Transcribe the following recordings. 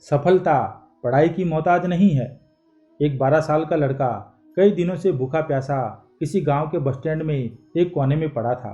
सफलता पढ़ाई की मोहताज नहीं है। एक 12 साल का लड़का कई दिनों से भूखा प्यासा किसी गांव के बस स्टैंड में एक कोने में पड़ा था।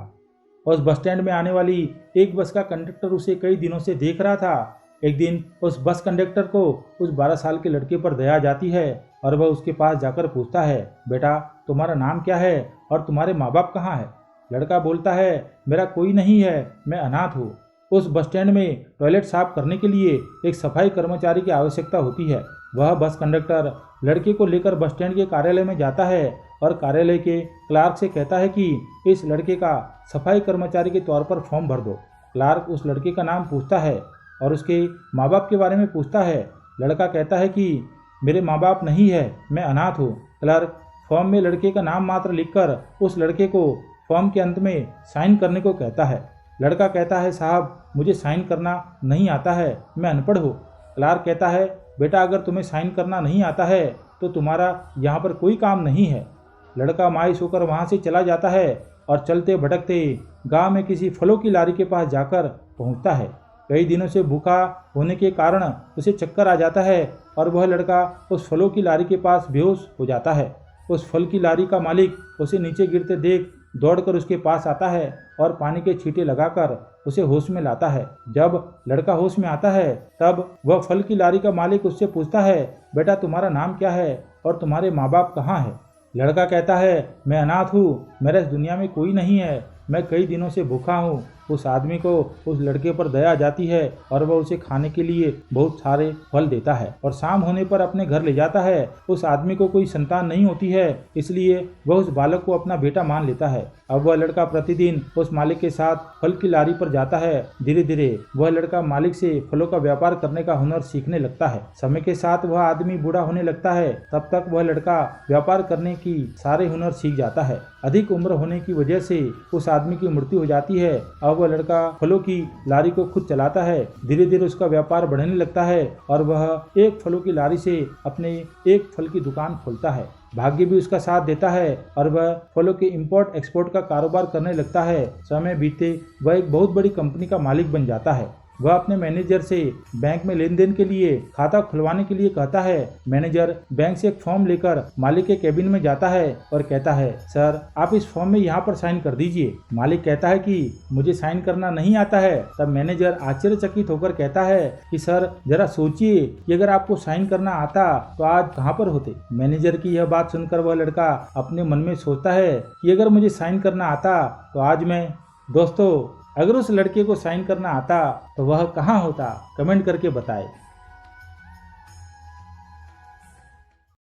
उस बस स्टैंड में आने वाली एक बस का कंडक्टर उसे कई दिनों से देख रहा था। एक दिन उस बस कंडक्टर को उस 12 साल के लड़के पर दया जाती है और वह उसके पास जाकर पूछता है, बेटा तुम्हारा नाम क्या है और तुम्हारे माँ बाप कहाँ है? लड़का बोलता है, मेरा कोई नहीं है, मैं अनाथ हूँ। उस बस स्टैंड में टॉयलेट साफ करने के लिए एक सफाई कर्मचारी की आवश्यकता होती है। वह बस कंडक्टर लड़के को लेकर बस स्टैंड के कार्यालय में जाता है और कार्यालय के क्लार्क से कहता है कि इस लड़के का सफाई कर्मचारी के तौर पर फॉर्म भर दो। क्लार्क उस लड़के का नाम पूछता है और उसके माँ बाप के बारे में पूछता है। लड़का कहता है कि मेरे माँ बाप नहीं है, मैं अनाथ हूँ। क्लर्क फॉर्म में लड़के का नाम मात्र लिखकर उस लड़के को फॉर्म के अंत में साइन करने को कहता है। लड़का कहता है, साहब मुझे साइन करना नहीं आता है, मैं अनपढ़ हूँ। क्लार्क कहता है, बेटा अगर तुम्हें साइन करना नहीं आता है तो तुम्हारा यहाँ पर कोई काम नहीं है। लड़का मायूस होकर वहाँ से चला जाता है और चलते भटकते गांव में किसी फलों की लारी के पास जाकर पहुँचता है। कई दिनों से भूखा होने के कारण उसे चक्कर आ जाता है और वह लड़का उस फलों की लारी के पास बेहोश हो जाता है। उस फल की लारी का मालिक उसे नीचे गिरते देख दौड़कर उसके पास आता है और पानी के छींटे लगाकर उसे होश में लाता है। जब लड़का होश में आता है तब वह फल की लारी का मालिक उससे पूछता है, बेटा तुम्हारा नाम क्या है और तुम्हारे माँ बाप कहाँ है? लड़का कहता है, मैं अनाथ हूँ, मेरा इस दुनिया में कोई नहीं है, मैं कई दिनों से भूखा हूँ। उस आदमी को उस लड़के पर दया जाती है और वह उसे खाने के लिए बहुत सारे फल देता है और शाम होने पर अपने घर ले जाता है। उस आदमी को कोई संतान नहीं होती है, इसलिए वह उस बालक को अपना बेटा मान लेता है। अब वह लड़का प्रतिदिन उस मालिक के साथ फल की लारी पर जाता है। धीरे धीरे वह लड़का मालिक से फलों का व्यापार करने का हुनर सीखने लगता है। समय के साथ वह आदमी बूढ़ा होने लगता है, तब तक वह लड़का व्यापार करने की सारे हुनर सीख जाता है। अधिक उम्र होने की वजह से उस आदमी की मृत्यु हो जाती है। अब वह लड़का फलों की लारी को खुद चलाता है। धीरे धीरे उसका व्यापार बढ़ने लगता है और वह एक फलों की लारी से अपने एक फल की दुकान खोलता है। भाग्य भी उसका साथ देता है और वह फलों के इंपोर्ट एक्सपोर्ट का कारोबार करने लगता है। समय बीते वह एक बहुत बड़ी कंपनी का मालिक बन जाता है। वह अपने मैनेजर से बैंक में लेन देन के लिए खाता खुलवाने के लिए कहता है। मैनेजर बैंक से एक फॉर्म लेकर मालिक के केबिन में जाता है और कहता है, सर आप इस फॉर्म में यहाँ पर साइन कर दीजिए। मालिक कहता है कि मुझे साइन करना नहीं आता है। तब मैनेजर आश्चर्यचकित होकर कहता है कि सर जरा सोचिए कि अगर आपको साइन करना आता तो आज कहाँ पर होते। मैनेजर की यह बात सुनकर वह लड़का अपने मन में सोचता है कि अगर मुझे साइन करना आता तो आज मैं, दोस्तों अगर उस लड़के को साइन करना आता तो वह कहाँ होता? कमेंट करके बताएं।